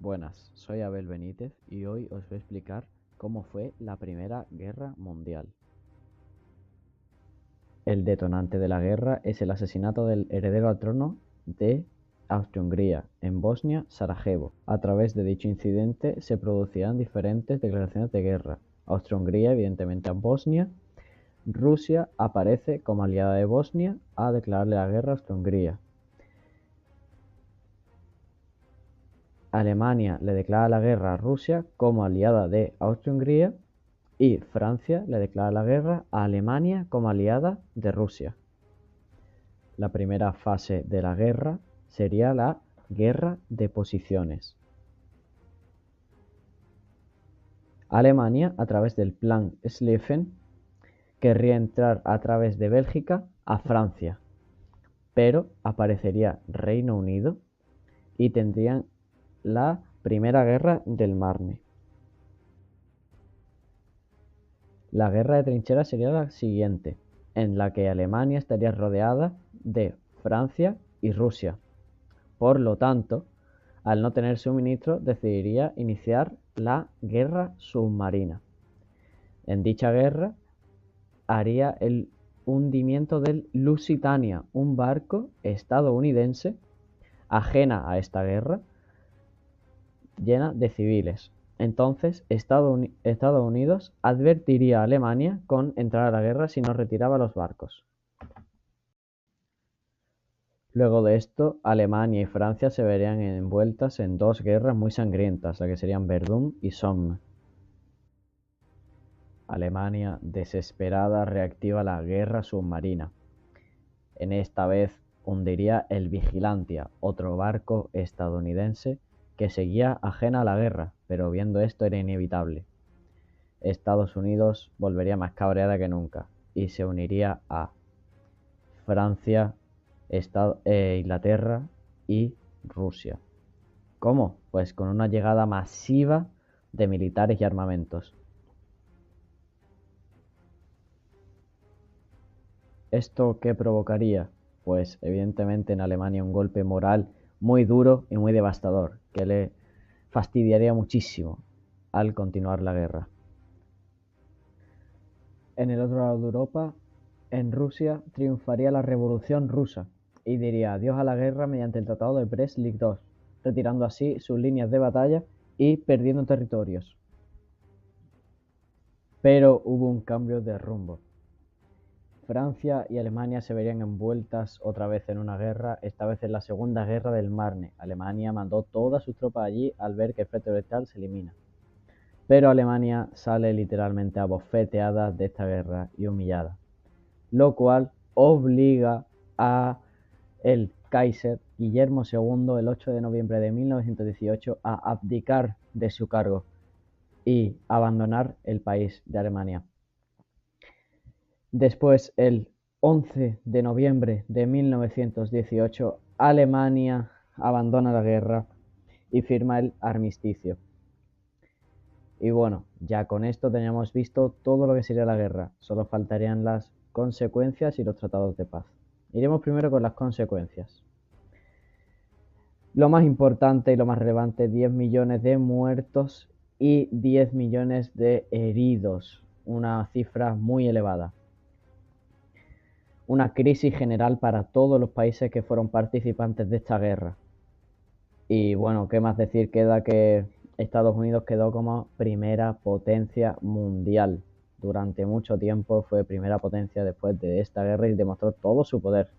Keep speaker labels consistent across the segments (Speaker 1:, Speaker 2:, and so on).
Speaker 1: Buenas, soy Abel Benítez y hoy os voy a explicar cómo fue la Primera Guerra Mundial. El detonante de la guerra es el asesinato del heredero al trono de Austria-Hungría en Bosnia, Sarajevo. A través de dicho incidente se producían diferentes declaraciones de guerra. Austria-Hungría, evidentemente, a Bosnia. Rusia aparece como aliada de Bosnia a declararle la guerra a Austria-Hungría. Alemania le declara la guerra a Rusia como aliada de Austria-Hungría y Francia le declara la guerra a Alemania como aliada de Rusia. La primera fase de la guerra sería la guerra de posiciones. Alemania, a través del plan Schlieffen, querría entrar a través de Bélgica a Francia, pero aparecería Reino Unido y tendrían la Primera Guerra del Marne. La guerra de trincheras sería la siguiente, en la que Alemania estaría rodeada de Francia y Rusia. Por lo tanto, al no tener suministro, decidiría iniciar la guerra submarina. En dicha guerra haría el hundimiento del Lusitania, un barco estadounidense ajena a esta guerra, llena de civiles. Entonces, Estados Unidos advertiría a Alemania con entrar a la guerra si no retiraba los barcos. Luego de esto, Alemania y Francia se verían envueltas en dos guerras muy sangrientas, la que serían Verdún y Somme. Alemania, desesperada, reactiva la guerra submarina. En esta vez hundiría el Vigilantia, otro barco estadounidense que seguía ajena a la guerra, pero viendo esto era inevitable. Estados Unidos volvería más cabreada que nunca y se uniría a Francia, Inglaterra y Rusia. ¿Cómo? Pues con una llegada masiva de militares y armamentos. ¿Esto qué provocaría? Pues evidentemente en Alemania un golpe moral muy duro y muy devastador, que le fastidiaría muchísimo al continuar la guerra. En el otro lado de Europa, en Rusia, triunfaría la Revolución Rusa y diría adiós a la guerra mediante el Tratado de Brest-Litovsk, retirando así sus líneas de batalla y perdiendo territorios. Pero hubo un cambio de rumbo. Francia y Alemania se verían envueltas otra vez en una guerra, esta vez en la Segunda Guerra del Marne. Alemania mandó todas sus tropas allí al ver que el frente oriental se elimina. Pero Alemania sale literalmente abofeteada de esta guerra y humillada, lo cual obliga a el Kaiser Guillermo II el 8 de noviembre de 1918 a abdicar de su cargo y abandonar el país de Alemania. Después, el 11 de noviembre de 1918, Alemania abandona la guerra y firma el armisticio. Y bueno, ya con esto teníamos visto todo lo que sería la guerra. Solo faltarían las consecuencias y los tratados de paz. Iremos primero con las consecuencias. Lo más importante y lo más relevante, 10 millones de muertos y 10 millones de heridos. Una cifra muy elevada. Una crisis general para todos los países que fueron participantes de esta guerra. Y bueno, ¿qué más decir? Queda que Estados Unidos quedó como primera potencia mundial. Durante mucho tiempo fue primera potencia después de esta guerra y demostró todo su poder.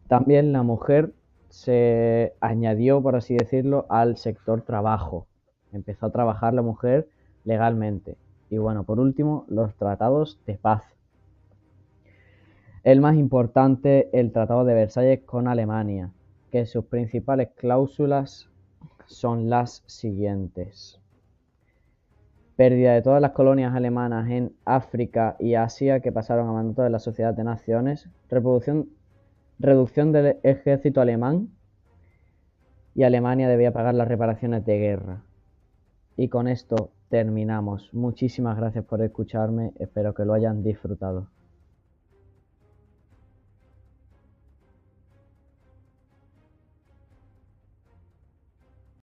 Speaker 1: También la mujer se añadió, por así decirlo, al sector trabajo. Empezó a trabajar la mujer legalmente. Y bueno, por último, los tratados de paz. El más importante, el Tratado de Versalles con Alemania, que sus principales cláusulas son las siguientes. Pérdida de todas las colonias alemanas en África y Asia que pasaron a mandato de la Sociedad de Naciones, reducción del ejército alemán y Alemania debía pagar las reparaciones de guerra. Y con esto terminamos. Muchísimas gracias por escucharme, espero que lo hayan disfrutado.